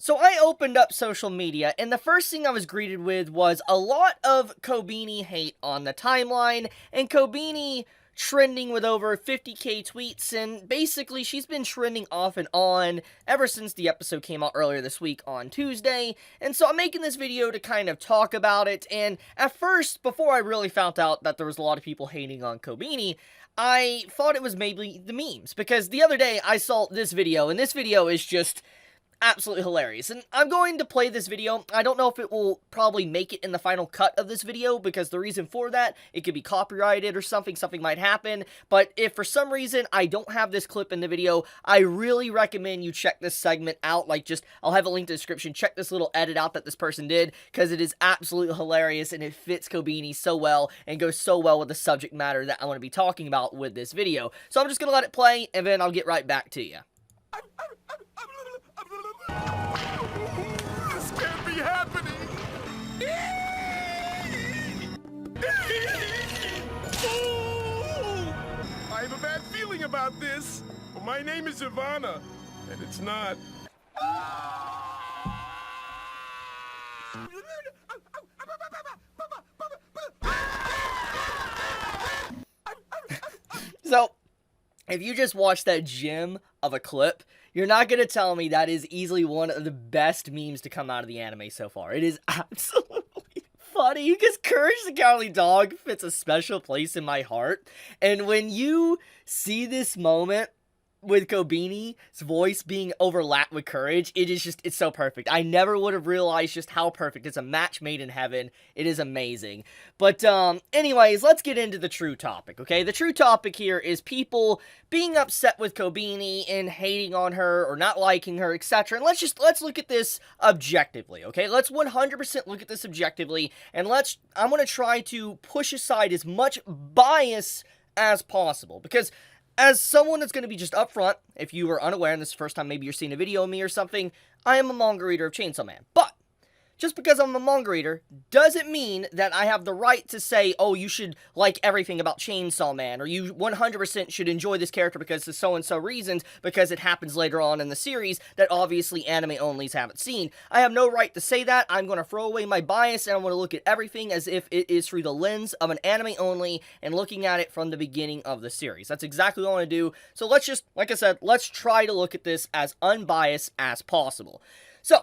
So I opened up social media, and the first thing I was greeted with was a lot of Kobeni hate on the timeline, and Kobeni trending with over 50k tweets, and basically she's been trending off and on ever since the episode came out earlier this week on Tuesday, and so I'm making this video to kind of talk about it. And at first, before I really found out that there was a lot of people hating on Kobeni, I thought it was maybe the memes, because the other day I saw this video, and this video is just absolutely hilarious. And I'm going to play this video. I don't know if it will probably make it in the final cut of this video, because the reason for that, it could be copyrighted or something might happen. But if for some reason I don't have this clip in the video, I really recommend you check this segment out. I'll have a link to the description. Check this little edit out that this person did, because it is absolutely hilarious, and it fits Kobeni so well, and goes so well with the subject matter that I want to be talking about with this video. So I'm just going to let it play, and then I'll get right back to you. This can't be happening! I have a bad feeling about this. My name is Ivana, and it's not. So, if you just watched that gem of a clip, you're not going to tell me that is easily one of the best memes to come out of the anime so far. It is absolutely funny, because Courage the Cowardly Dog fits a special place in my heart. And when you see this moment with Kobeni's voice being overlapped with Courage, it's so perfect. I never would have realized just how perfect. It's a match made in heaven. It is amazing. But, anyways, let's get into the true topic, okay? The true topic here is people being upset with Kobeni and hating on her or not liking her, etc. And let's look at this objectively, okay? Let's 100% look at this objectively, and I'm gonna try to push aside as much bias as possible, because as someone that's going to be just upfront, if you were unaware and this is the first time maybe you're seeing a video of me or something, I am a manga reader of Chainsaw Man. But just because I'm a manga reader doesn't mean that I have the right to say, oh, you should like everything about Chainsaw Man, or you 100% should enjoy this character because of so-and-so reasons, because it happens later on in the series that obviously anime-onlys haven't seen. I have no right to say that. I'm going to throw away my bias, and I'm going to look at everything as if it is through the lens of an anime-only and looking at it from the beginning of the series. That's exactly what I want to do. So let's just, like I said, let's try to look at this as unbiased as possible. So,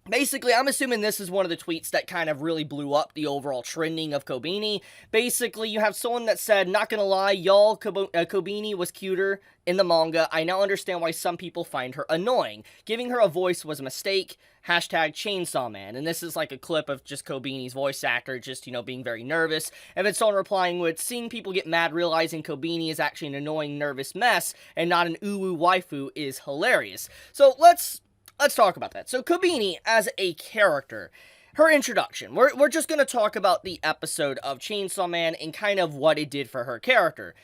basically, I'm assuming this is one of the tweets that kind of really blew up the overall trending of Kobeni. Basically, you have someone that said, not gonna lie, y'all, Kobeni was cuter in the manga. I now understand why some people find her annoying. Giving her a voice was a mistake. Hashtag Chainsaw Man. And this is like a clip of just Kobeni's voice actor just, being very nervous. And then someone replying with, seeing people get mad realizing Kobeni is actually an annoying, nervous mess and not an uwu waifu is hilarious. So let's talk about that. So, Kobeni, as a character, her introduction. We're just going to talk about the episode of Chainsaw Man and kind of what it did for her character.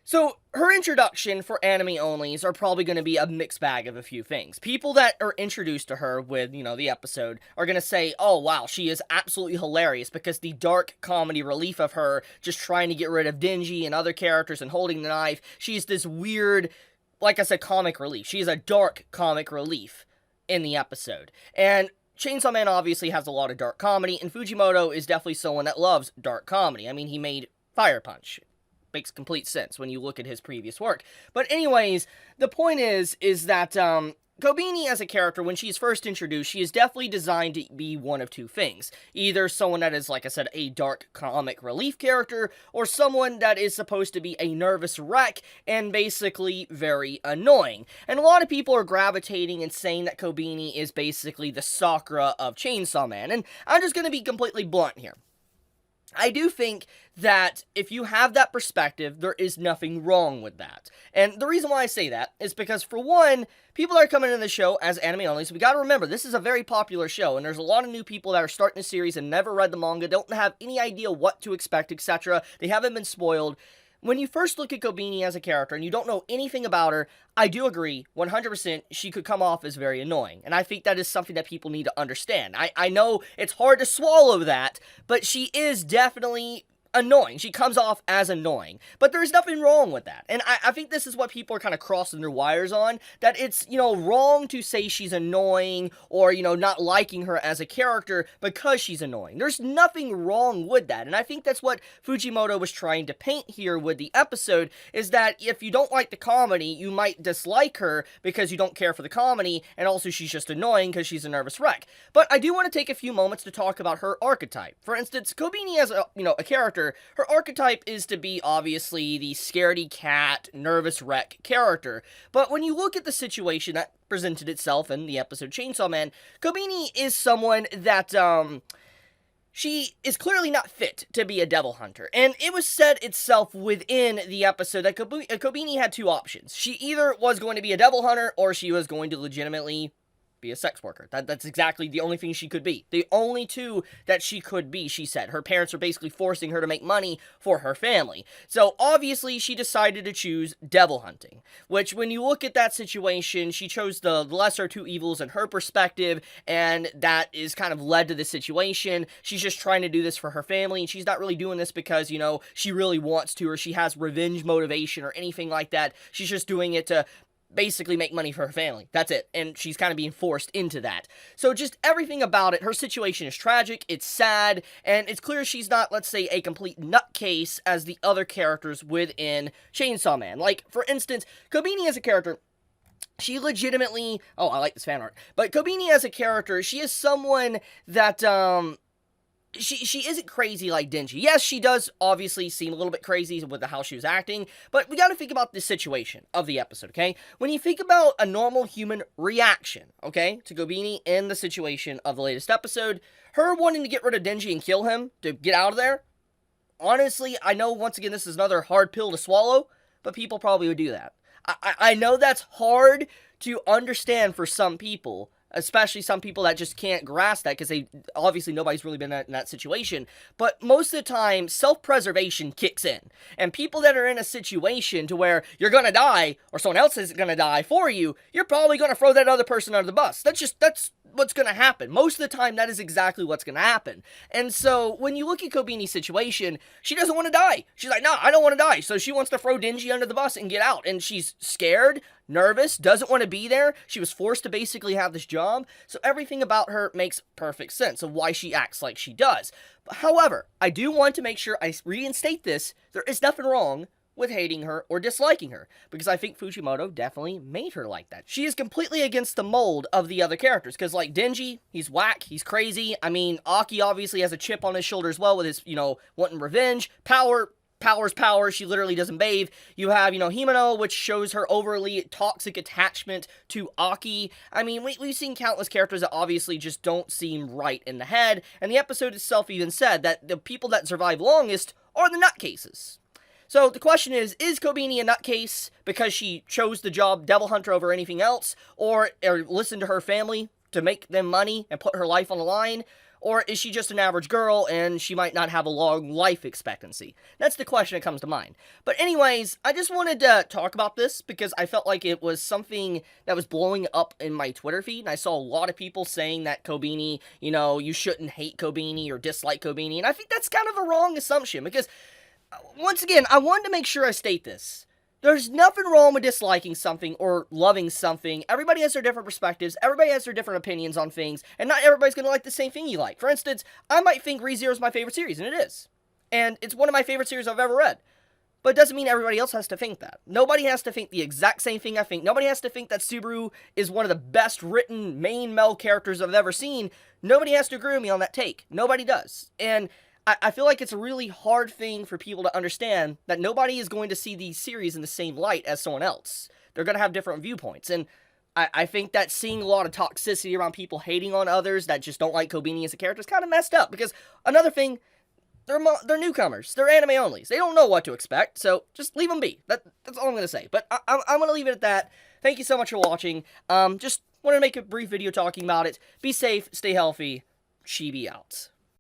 So, her introduction for anime-onlys are probably going to be a mixed bag of a few things. People that are introduced to her with, the episode are going to say, oh, wow, she is absolutely hilarious, because the dark comedy relief of her just trying to get rid of Denji and other characters and holding the knife, she's this weird, like I said, comic relief. She is a dark comic relief in the episode. And Chainsaw Man obviously has a lot of dark comedy, and Fujimoto is definitely someone that loves dark comedy. I mean, he made Fire Punch. Makes complete sense when you look at his previous work. But anyways, the point is that, Kobeni as a character, when she's first introduced, she is definitely designed to be one of two things. Either someone that is, like I said, a dark comic relief character, or someone that is supposed to be a nervous wreck and basically very annoying. And a lot of people are gravitating and saying that Kobeni is basically the Sakura of Chainsaw Man. And I'm just going to be completely blunt here. I do think that if you have that perspective, there is nothing wrong with that. And the reason why I say that is because, for one, people that are coming into the show as anime only, so we gotta remember, this is a very popular show, and there's a lot of new people that are starting the series and never read the manga, don't have any idea what to expect, etc. They haven't been spoiled. When you first look at Kobeni as a character and you don't know anything about her, I do agree, 100%, she could come off as very annoying. And I think that is something that people need to understand. I know it's hard to swallow that, but she is definitely annoying. She comes off as annoying. But there's nothing wrong with that. And I think this is what people are kind of crossing their wires on, that it's, wrong to say she's annoying or, not liking her as a character because she's annoying. There's nothing wrong with that. And I think that's what Fujimoto was trying to paint here with the episode, is that if you don't like the comedy, you might dislike her because you don't care for the comedy, and also she's just annoying because she's a nervous wreck. But I do want to take a few moments to talk about her archetype. For instance, Kobeni as a character, her archetype is to be obviously the scaredy cat, nervous wreck character. But when you look at the situation that presented itself in the episode Chainsaw Man, Kobeni is someone that, she is clearly not fit to be a devil hunter, and it was said itself within the episode that Kobeni had two options. She either was going to be a devil hunter, or she was going to legitimately be a sex worker. That's exactly the only thing she could be. The only two that she could be, she said. Her parents were basically forcing her to make money for her family. So obviously she decided to choose devil hunting, which when you look at that situation, she chose the lesser two evils in her perspective, and that is kind of led to this situation. She's just trying to do this for her family, and she's not really doing this because, she really wants to, or she has revenge motivation or anything like that. She's just doing it to basically make money for her family. That's it. And she's kind of being forced into that. So just everything about it, her situation is tragic, it's sad, and it's clear she's not, let's say, a complete nutcase as the other characters within Chainsaw Man. Like, for instance, Kobeni as a character, she legitimately, oh, I like this fan art, but Kobeni as a character, she is someone that, she isn't crazy like Denji. Yes, she does obviously seem a little bit crazy with how she was acting, but we gotta think about the situation of the episode, okay? When you think about a normal human reaction, okay, to Kobeni in the situation of the latest episode, her wanting to get rid of Denji and kill him to get out of there, honestly, I know, once again, this is another hard pill to swallow, but people probably would do that. I know that's hard to understand for some people, especially some people that just can't grasp that because obviously nobody's really been in that situation. But most of the time, self-preservation kicks in. And people that are in a situation to where you're going to die, or someone else is going to die for you, you're probably going to throw that other person under the bus. That's what's going to happen. Most of the time, that is exactly what's going to happen. And so, when you look at Kobeni's situation, she doesn't want to die. She's like, no, I don't want to die. So she wants to throw Denji under the bus and get out. And she's scared, nervous, doesn't want to be there. She was forced to basically have this job. So everything about her makes perfect sense of why she acts like she does. However, I do want to make sure I reinstate this. There is nothing wrong with hating her or disliking her, because I think Fujimoto definitely made her like that. She is completely against the mold of the other characters, because like Denji, he's whack, he's crazy. I mean, Aki obviously has a chip on his shoulder as well with his, wanting revenge. Power's power, she literally doesn't bathe. You have, Himeno, which shows her overly toxic attachment to Aki. I mean, we've seen countless characters that obviously just don't seem right in the head, and the episode itself even said that the people that survive longest are the nutcases. So the question is Kobeni a nutcase because she chose the job Devil Hunter over anything else, or listened to her family to make them money and put her life on the line? Or is she just an average girl and she might not have a long life expectancy? That's the question that comes to mind. But anyways, I just wanted to talk about this because I felt like it was something that was blowing up in my Twitter feed. And I saw a lot of people saying that Kobeni, you shouldn't hate Kobeni or dislike Kobeni. And I think that's kind of a wrong assumption because, once again, I wanted to make sure I state this. There's nothing wrong with disliking something or loving something. Everybody has their different perspectives. Everybody has their different opinions on things. And not everybody's going to like the same thing you like. For instance, I might think ReZero is my favorite series, and it is. And it's one of my favorite series I've ever read. But it doesn't mean everybody else has to think that. Nobody has to think the exact same thing I think. Nobody has to think that Subaru is one of the best written main male characters I've ever seen. Nobody has to agree with me on that take. Nobody does. And I feel like it's a really hard thing for people to understand that nobody is going to see these series in the same light as someone else. They're going to have different viewpoints. And I think that seeing a lot of toxicity around people hating on others that just don't like Kobeni as a character is kind of messed up. Because another thing, they're newcomers. They're anime onlys. They don't know what to expect. So just leave them be. That's all I'm going to say. But I'm going to leave it at that. Thank you so much for watching. Just wanted to make a brief video talking about it. Be safe. Stay healthy. Chibi out.